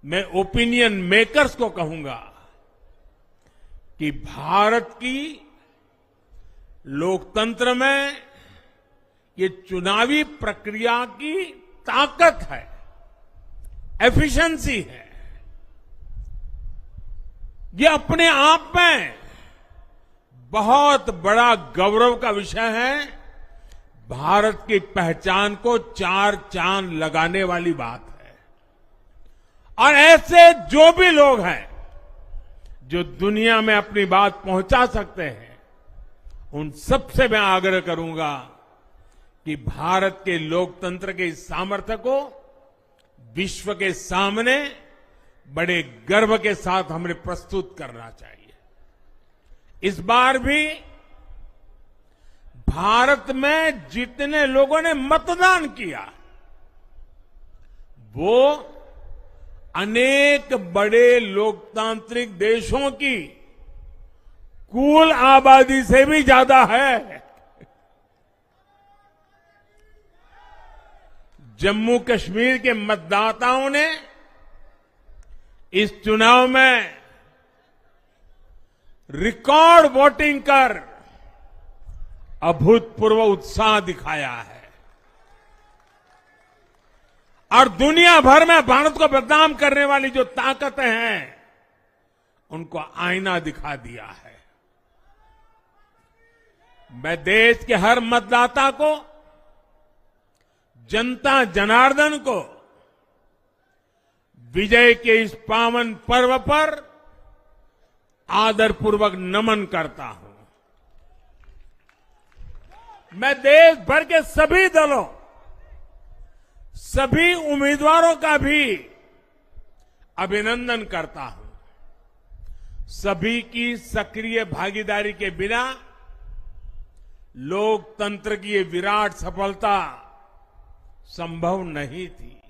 मैं opinion makers को कहूंगा कि भारत की लोकतंत्र में ये चुनावी प्रक्रिया की ताकत है, एफिशिएंसी है। ये अपने आप में बहुत बड़ा गौरव का विषय है। भारत की पहचान को चार चांद लगाने वाली बात है। और ऐसे जो भी लोग हैं जो दुनिया में अपनी बात पहुंचा सकते हैं, उन सबसे मैं आग्रह करूंगा कि भारत के लोकतंत्र के इस सामर्थ्य को विश्व के सामने बड़े गर्व के साथ हमें प्रस्तुत करना चाहिए। इस बार भी भारत में जितने लोगों ने मतदान किया, वो अनेक बड़े लोकतांत्रिक देशों की कुल आबादी से भी ज्यादा है। जम्मू कश्मीर के मतदाताओं ने इस चुनाव में रिकॉर्ड वोटिंग कर अभूतपूर्व उत्साह दिखाया है और दुनिया भर में भारत को बदनाम करने वाली जो ताकतें हैं, उनको आईना दिखा दिया है। मैं देश के हर मतदाता को, जनता जनार्दन को विजय के इस पावन पर्व पर आदरपूर्वक नमन करता हूं। मैं देश भर के सभी दलों, सभी उम्मीदवारों का भी अभिनंदन करता हूं। सभी की सक्रिय भागीदारी के बिना लोकतंत्र की ये विराट सफलता संभव नहीं थी।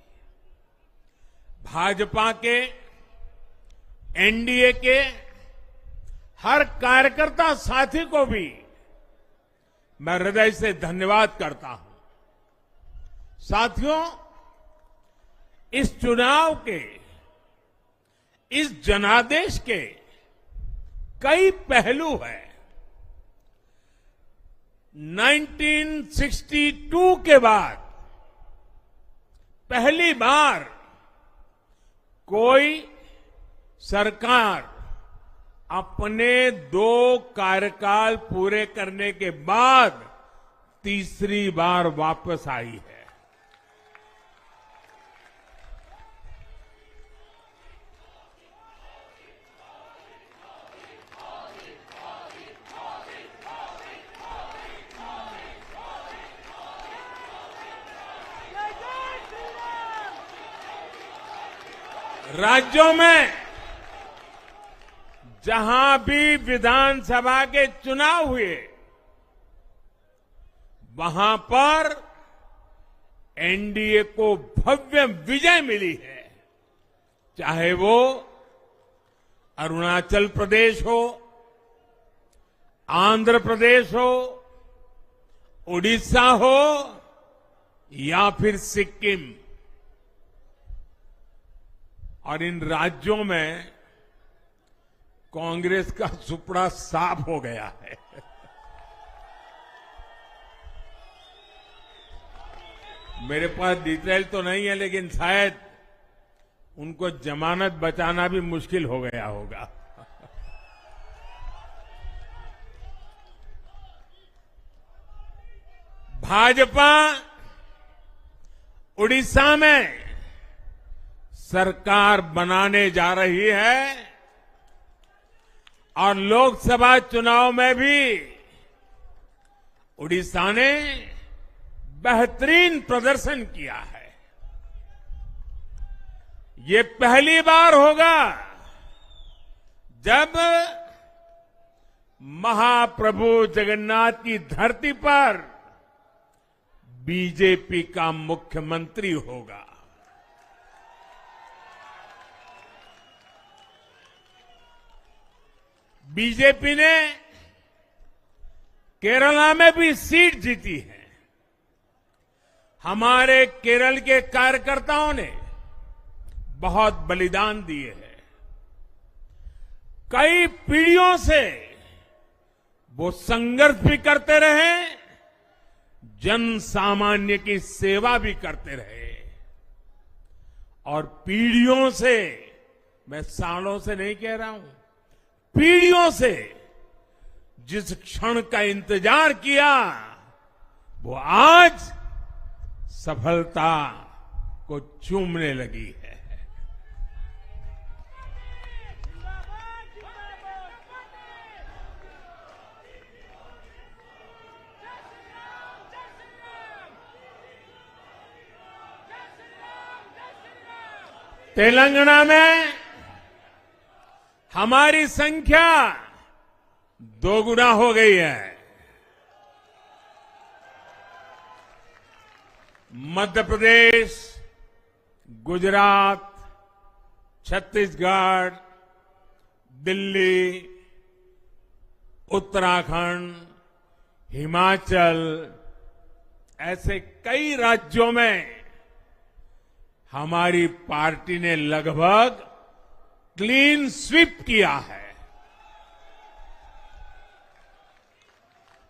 भाजपा के, एनडीए के हर कार्यकर्ता साथी को भी मैं हृदय से धन्यवाद करता हूं। साथियों, इस चुनाव के, इस जनादेश के कई पहलू हैं। 1962 के बाद पहली बार कोई सरकार अपने 2 कार्यकाल पूरे करने के बाद तीसरी बार वापस आई है। राज्यों में जहां भी विधानसभा के चुनाव हुए, वहां पर एनडीए को भव्य विजय मिली है। चाहे वो अरुणाचल प्रदेश हो, आंध्र प्रदेश हो, उड़ीसा हो या फिर सिक्किम। और इन राज्यों में कांग्रेस का सुपड़ा साफ हो गया है। मेरे पास डिटेल तो नहीं है, लेकिन शायद उनको जमानत बचाना भी मुश्किल हो गया होगा। भाजपा उड़ीसा में सरकार बनाने जा रही है और लोकसभा चुनाव में भी उड़ीसा ने बेहतरीन प्रदर्शन किया है। ये पहली बार होगा जब महाप्रभु जगन्नाथ की धरती पर बीजेपी का मुख्यमंत्री होगा। बीजेपी ने केरला में भी सीट जीती है। हमारे केरल के कार्यकर्ताओं ने बहुत बलिदान दिए हैं। कई पीढ़ियों से वो संघर्ष भी करते रहे, जन सामान्य की सेवा भी करते रहे और पीढ़ियों से, मैं सालों से नहीं कह रहा हूं, पीढ़ियों से जिस क्षण का इंतजार किया वो आज सफलता को चूमने लगी है। तेलंगाना में हमारी संख्या दोगुना हो गई है। मध्य प्रदेश, गुजरात, छत्तीसगढ़, दिल्ली, उत्तराखंड, हिमाचल, ऐसे कई राज्यों में हमारी पार्टी ने लगभग क्लीन स्वीप किया है।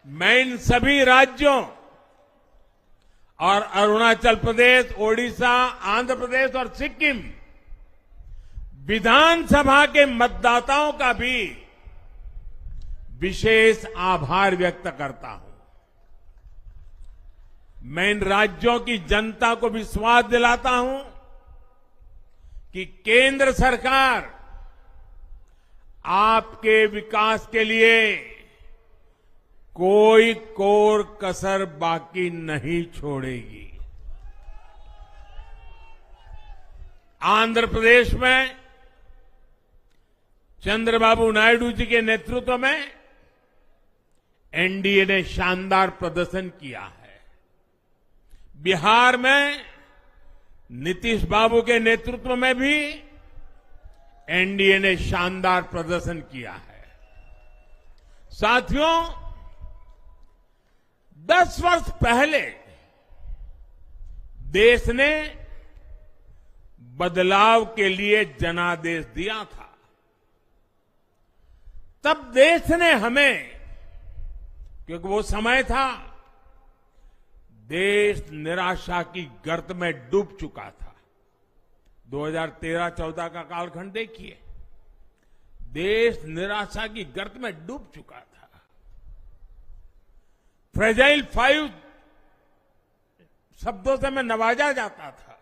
मैं इन सभी राज्यों और अरुणाचल प्रदेश, ओडिशा, आंध्र प्रदेश और सिक्किम विधानसभा के मतदाताओं का भी विशेष आभार व्यक्त करता हूं। मैं इन राज्यों की जनता को विश्वास दिलाता हूं कि केंद्र सरकार आपके विकास के लिए कोई कोर कसर बाकी नहीं छोड़ेगी। आंध्र प्रदेश में चंद्रबाबू नायडू जी के नेतृत्व में एनडीए ने शानदार प्रदर्शन किया है। बिहार में नीतीश बाबू के नेतृत्व में भी एनडीए ने शानदार प्रदर्शन किया है। साथियों, 10 वर्ष पहले देश ने बदलाव के लिए जनादेश दिया था। तब देश ने हमें, क्योंकि वो समय था देश निराशा की गर्त में डूब चुका था। 2013-14 का कालखंड देखिए, देश निराशा की गर्त में डूब चुका था। फ्रेजाइल 5 शब्दों से मैं नवाजा जाता था।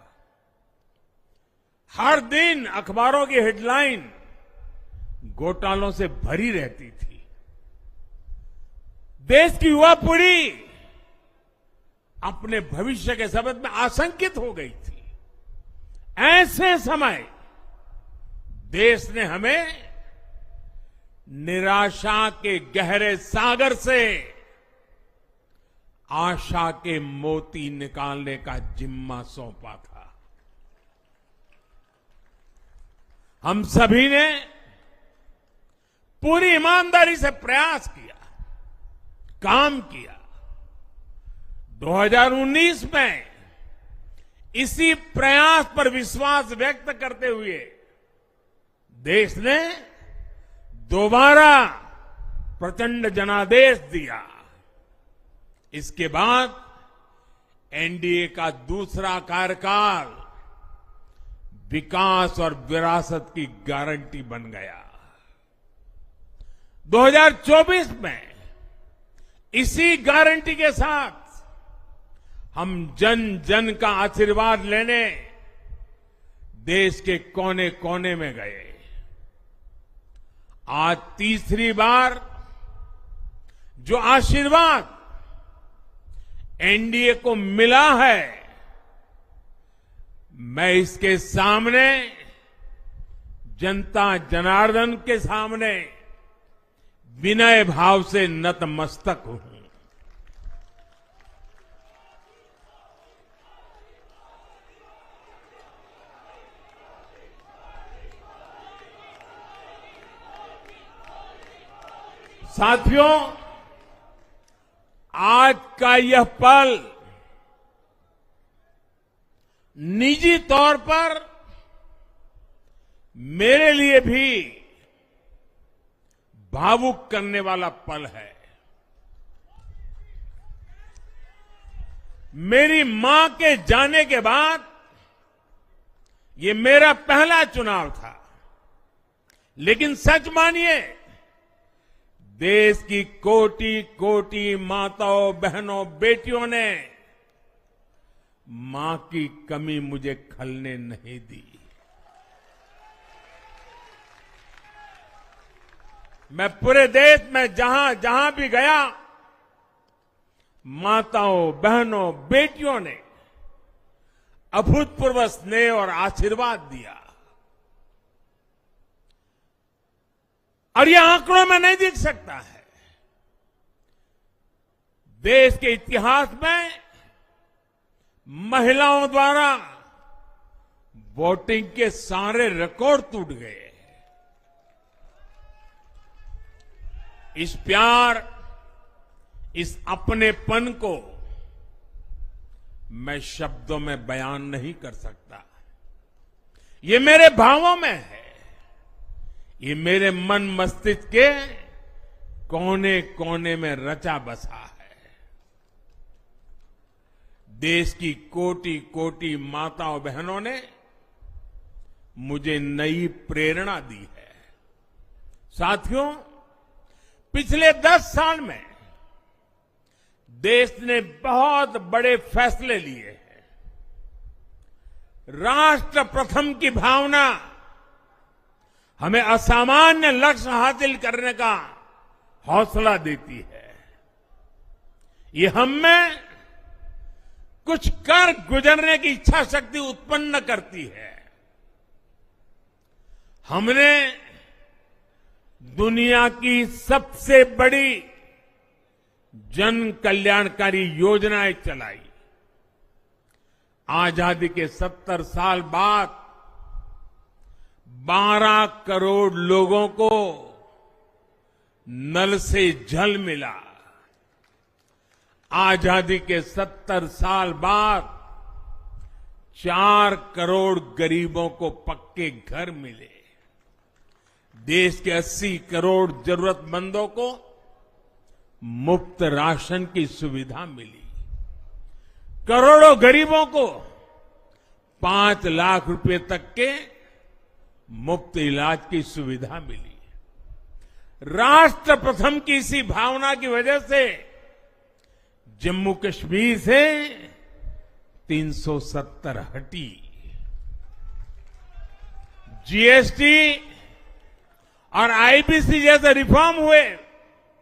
हर दिन अखबारों की हेडलाइन घोटालों से भरी रहती थी। देश की युवा पीढ़ी अपने भविष्य के संबंध में आशंकित हो गई थी। ऐसे समय देश ने हमें निराशा के गहरे सागर से आशा के मोती निकालने का जिम्मा सौंपा था। हम सभी ने पूरी ईमानदारी से प्रयास किया, काम किया। 2019 में इसी प्रयास पर विश्वास व्यक्त करते हुए देश ने दोबारा प्रचंड जनादेश दिया। इसके बाद एनडीए का दूसरा कार्यकाल विकास और विरासत की गारंटी बन गया। 2024 में इसी गारंटी के साथ हम जन जन का आशीर्वाद लेने देश के कोने कोने में गए। आज तीसरी बार जो आशीर्वाद एनडीए को मिला है, मैं इसके सामने, जनता जनार्दन के सामने विनय भाव से नतमस्तक हूं। साथियों, आज का यह पल निजी तौर पर मेरे लिए भी भावुक करने वाला पल है। मेरी मां के जाने के बाद ये मेरा पहला चुनाव था, लेकिन सच मानिए, देश की कोटि कोटि माताओं, बहनों, बेटियों ने मां की कमी मुझे खलने नहीं दी। मैं पूरे देश में जहां जहां भी गया, माताओं, बहनों, बेटियों ने अभूतपूर्व स्नेह और आशीर्वाद दिया। और यह आंकड़ों में नहीं दिख सकता है। देश के इतिहास में महिलाओं द्वारा वोटिंग के सारे रिकॉर्ड टूट गए। इस प्यार, इस अपनेपन को मैं शब्दों में बयान नहीं कर सकता। ये मेरे भावों में है। ये मेरे मन मस्तिष्क के कोने कोने में रचा बसा है। देश की कोटि कोटि माताओं, बहनों ने मुझे नई प्रेरणा दी है। साथियों, पिछले 10 साल में देश ने बहुत बड़े फैसले लिए हैं। राष्ट्र प्रथम की भावना हमें असामान्य लक्ष्य हासिल करने का हौसला देती है। ये हम में कुछ कर गुजरने की इच्छा शक्ति उत्पन्न करती है। हमने दुनिया की सबसे बड़ी जन कल्याणकारी योजनाएं चलाई। आजादी के 70 साल बाद 12 करोड़ लोगों को नल से जल मिला। आजादी के 70 साल बाद 4 करोड़ गरीबों को पक्के घर मिले। देश के 80 करोड़ जरूरतमंदों को मुफ्त राशन की सुविधा मिली। करोड़ों गरीबों को 5 लाख रुपए तक के मुफ्त इलाज की सुविधा मिली। राष्ट्र प्रथम की इसी भावना की वजह से जम्मू कश्मीर से 370 हटी। जीएसटी और आईबीसी जैसे रिफॉर्म हुए।